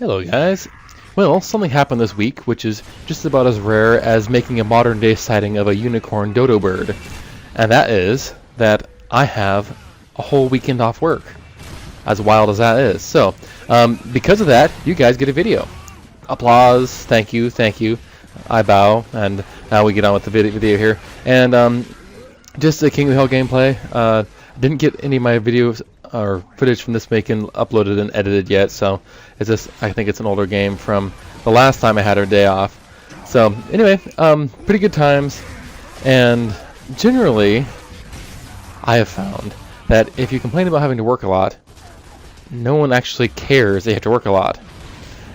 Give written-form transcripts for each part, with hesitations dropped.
Hello guys. Well, something happened this week which is just about as rare as making a modern day sighting of a unicorn dodo bird. And that is that I have a whole weekend off work. As wild as that is. So, because of that, you guys get a video. Applause, thank you, I bow, and now we get on with the video here. And just the King of the Hill gameplay. Didn't get any of my videos or footage from this making uploaded and edited yet, so it's just, I think it's an older game from the last time I had a day off. So anyway, pretty good times, and generally I have found that if you complain about having to work a lot, no one actually cares they have to work a lot.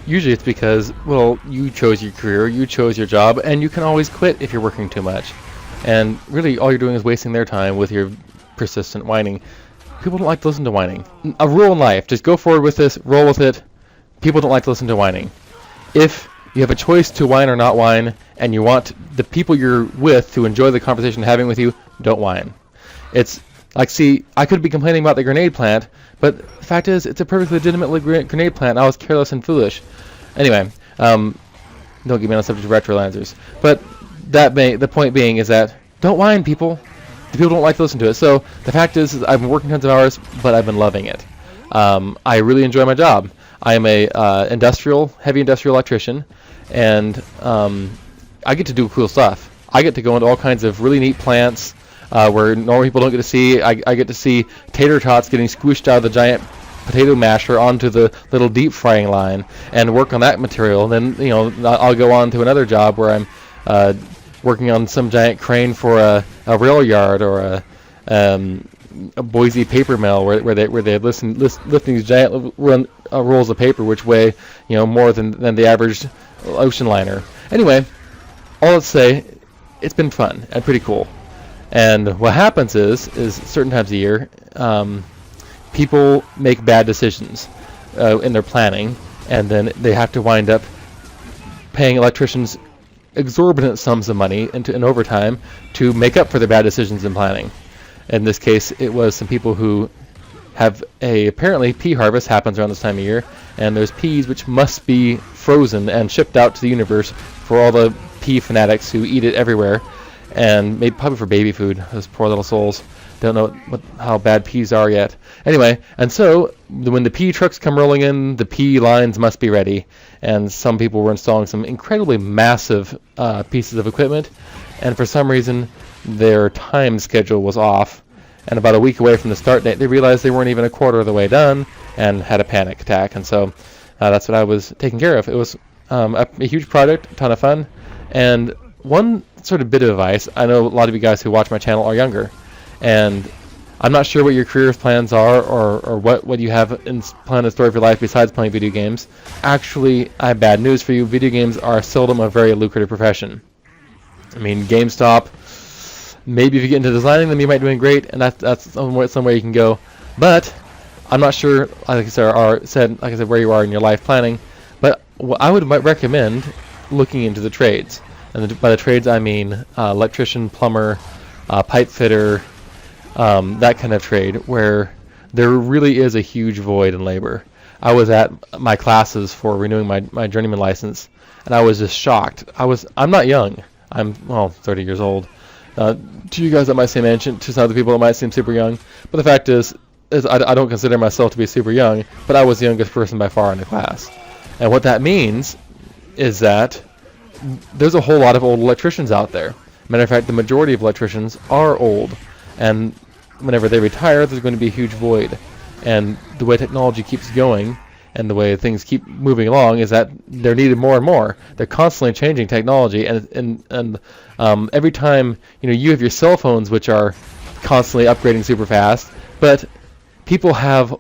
Usually it's because, well, you chose your career, you chose your job, and you can always quit if you're working too much. And really all you're doing is wasting their time with your persistent whining. People don't like to listen to whining. A rule in life, just go forward with this, roll with it. People don't like to listen to whining. If you have a choice to whine or not whine, and you want the people you're with to enjoy the conversation having with you, don't whine. It's like, see, I could be complaining about the grenade plant, but the fact is, it's a perfectly legitimate grenade plant, and I was careless and foolish. Anyway, don't get me on the subject of retro lancers. But the point being is that, don't whine, people. The people don't like to listen to it. So the fact is I've been working tons of hours, but I've been loving it. I really enjoy my job. I am a heavy industrial electrician, and I get to do cool stuff. I get to go into all kinds of really neat plants where normal people don't get to see. I get to see tater tots getting squished out of the giant potato masher onto the little deep frying line and work on that material. And then, I'll go on to another job where I'm working on some giant crane for a rail yard or a Boise paper mill where they're lifting these giant rolls of paper which weigh more than the average ocean liner. Anyway, all let's say, it's been fun and pretty cool. And what happens is certain times of year, people make bad decisions in their planning, and then they have to wind up paying electricians exorbitant sums of money in overtime to make up for their bad decisions in planning. In this case, it was some people who have apparently pea harvest happens around this time of year, and there's peas which must be frozen and shipped out to the universe for all the pea fanatics who eat it everywhere, and maybe probably for baby food. Those poor little souls don't know how bad peas are yet. Anyway, and so when the pea trucks come rolling in, the pea lines must be ready, and some people were installing some incredibly massive pieces of equipment, and for some reason their time schedule was off, and about a week away from the start date they realized they weren't even a quarter of the way done and had a panic attack. And so that's what I was taking care of. It was a huge project, a ton of fun, and one sort of bit of advice. I know a lot of you guys who watch my channel are younger, and I'm not sure what your career plans are or what you have in plan in store for your life besides playing video games. Actually, I have bad news for you. Video games are seldom a very lucrative profession. I mean, GameStop, maybe if you get into designing them, you might be doing great, and that's somewhere you can go. But I'm not sure, like I said, where you are in your life planning. But I would recommend looking into the trades. And by the trades, I mean electrician, plumber, pipe fitter, that kind of trade, where there really is a huge void in labor. I was at my classes for renewing my journeyman license, and I was just shocked. I'm not young. I'm 30 years old. To you guys that might seem ancient, to some other people it might seem super young. But the fact is I don't consider myself to be super young, but I was the youngest person by far in the class. And what that means is that there's a whole lot of old electricians out there. Matter of fact, the majority of electricians are old, and whenever they retire, there's going to be a huge void. And the way technology keeps going and the way things keep moving along is that they're needed more and more. They're constantly changing technology, and every time you have your cell phones, which are constantly upgrading super fast, but people have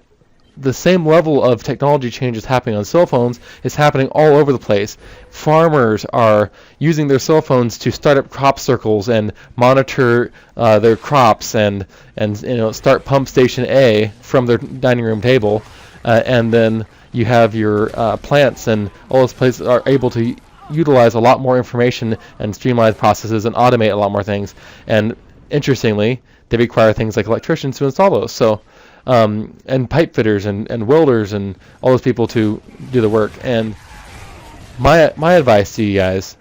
the same level of technology changes happening on cell phones is happening all over the place. Farmers are using their cell phones to start up crop circles and monitor their crops and start pump station A from their dining room table, and then you have your plants, and all those places are able to utilize a lot more information and streamline processes and automate a lot more things. And interestingly, they require things like electricians to install those. So and pipe fitters and welders and all those people to do the work. And my advice to you guys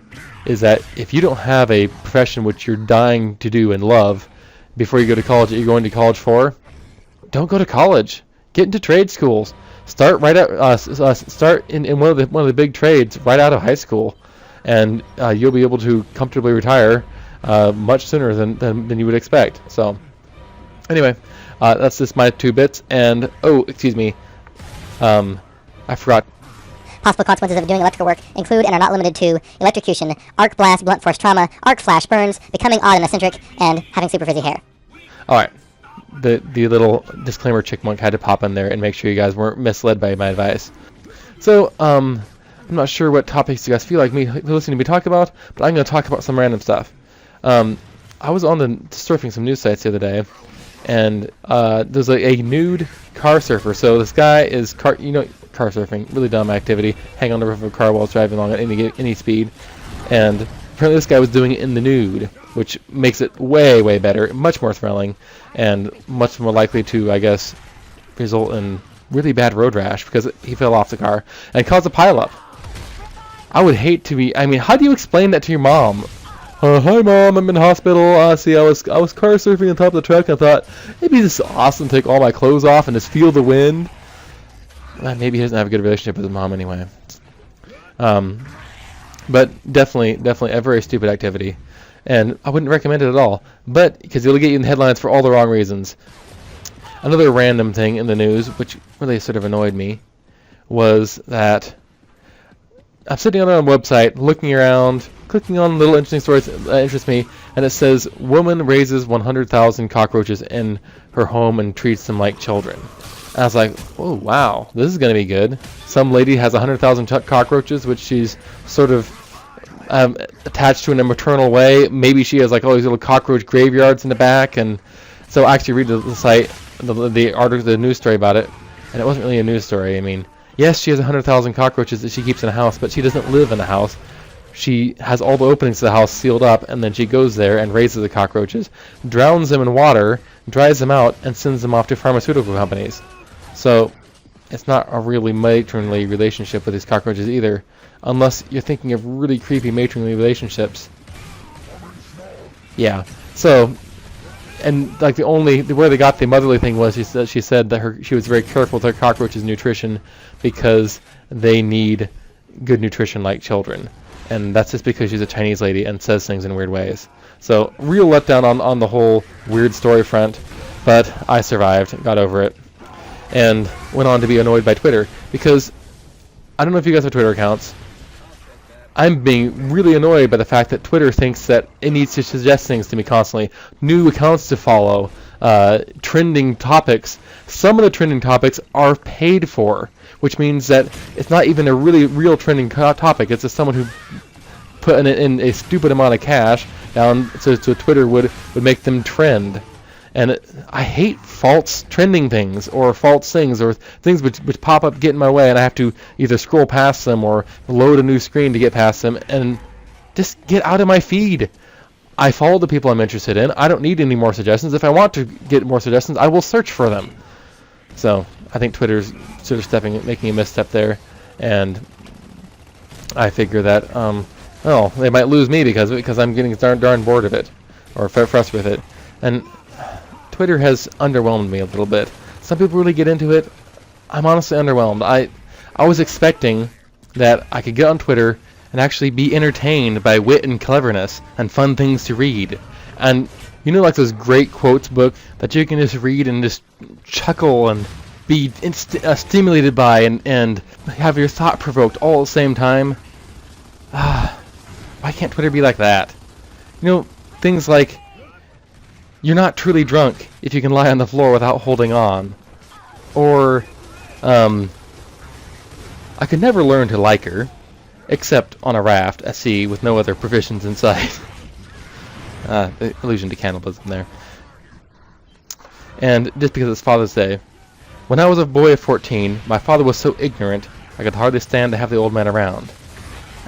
is that if you don't have a profession which you're dying to do and love before you go to college that you're going to college for, don't go to college. Get into trade schools. Start right out. Start in one of the big trades right out of high school, and you'll be able to comfortably retire much sooner than you would expect. So, anyway, that's just my 2 bits. And excuse me, I forgot. Possible consequences of doing electrical work include and are not limited to electrocution, arc blast, blunt force trauma, arc flash burns, becoming odd and eccentric, and having super frizzy hair. All right. The little disclaimer chickmunk had to pop in there and make sure you guys weren't misled by my advice. So, I'm not sure what topics you guys feel like me listening to me talk about, but I'm going to talk about some random stuff. I was surfing some news sites the other day, and there's a nude car surfer. So this guy is car surfing, really dumb activity, hang on the roof of a car while it's driving along at any speed, and apparently this guy was doing it in the nude, which makes it way better, much more thrilling, and much more likely to, I guess, result in really bad road rash because he fell off the car and caused a pileup. I would hate to be. I mean, how do you explain that to your mom? Hi mom, I'm in the hospital. See, I was car surfing on top of the truck. And I thought it'd be just awesome to take all my clothes off and just feel the wind. Maybe he doesn't have a good relationship with his mom anyway. But definitely a very stupid activity, and I wouldn't recommend it at all. But because it'll get you in the headlines for all the wrong reasons. Another random thing in the news, which really sort of annoyed me, was that I'm sitting on a website, looking around, clicking on little interesting stories that interest me, and it says, woman raises 100,000 cockroaches in her home and treats them like children. And I was like, oh, wow, this is going to be good. Some lady has 100,000 cockroaches, which she's sort of attached to in a maternal way. Maybe she has like all these little cockroach graveyards in the back. And so I actually read the site, the article, the news story about it, and it wasn't really a news story. I mean, yes, she has 100,000 cockroaches that she keeps in a house, but she doesn't live in a house. She has all the openings to the house sealed up, and then she goes there and raises the cockroaches, drowns them in water, dries them out, and sends them off to pharmaceutical companies. So it's not a really matronly relationship with these cockroaches either, unless you're thinking of really creepy matronly relationships. Yeah. So, and like where they got the motherly thing was she said that she was very careful with her cockroaches' nutrition because they need good nutrition like children. And that's just because she's a Chinese lady and says things in weird ways. So, real letdown on the whole weird story front, but I survived, got over it, and went on to be annoyed by Twitter, because I don't know if you guys have Twitter accounts. I'm being really annoyed by the fact that Twitter thinks that it needs to suggest things to me constantly, new accounts to follow, trending topics. Some of the trending topics are paid for, which means that it's not even a really real trending topic. It's just someone who put in a stupid amount of cash down so Twitter would make them trend. And I hate false trending things or false things or things which pop up, get in my way, and I have to either scroll past them or load a new screen to get past them, and just get out of my feed. I follow the people I'm interested in. I don't need any more suggestions. If I want to get more suggestions, I will search for them. So I think Twitter's sort of making a misstep there, and I figure that they might lose me because I'm getting darn bored of it or frustrated with it, and Twitter has underwhelmed me a little bit. Some people really get into it. I'm honestly underwhelmed. I was expecting that I could get on Twitter and actually be entertained by wit and cleverness and fun things to read. And you know, like those great quotes book that you can just read and just chuckle and be stimulated by and have your thought provoked all at the same time. Why can't Twitter be like that? You know, things like, you're not truly drunk if you can lie on the floor without holding on. Or, I could never learn to like her, except on a raft at sea with no other provisions in sight. The allusion to cannibalism there. And just because it's Father's Day. When I was a boy of 14, my father was so ignorant I could hardly stand to have the old man around.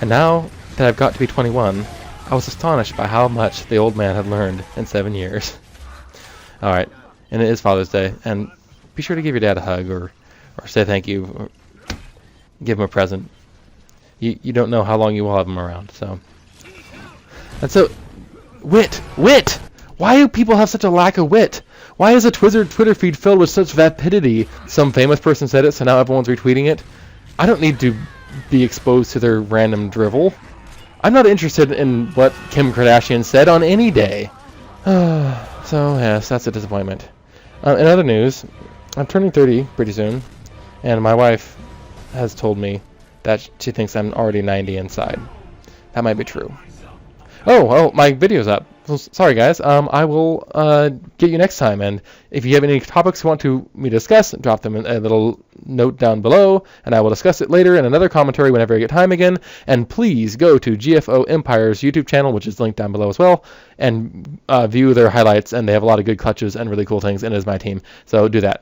And now that I've got to be 21, I was astonished by how much the old man had learned in 7 years. Alright, and it is Father's Day, and be sure to give your dad a hug or say thank you, or give him a present. You don't know how long you will have him around. So, and so, wit. Why do people have such a lack of wit? Why is a Twitter feed filled with such vapidity? Some famous person said it, so now everyone's retweeting it. I don't need to be exposed to their random drivel. I'm not interested in what Kim Kardashian said on any day. So, yes, that's a disappointment. In other news, I'm turning 30 pretty soon, and my wife has told me that she thinks I'm already 90 inside. That might be true. Oh, well, my video's up. Well, sorry, guys. I will get you next time. And if you have any topics you want me to discuss, drop them in a little note down below, and I will discuss it later in another commentary whenever I get time again. And please go to GFO Empire's YouTube channel, which is linked down below as well, and view their highlights. And they have a lot of good clutches and really cool things, and it is my team. So do that.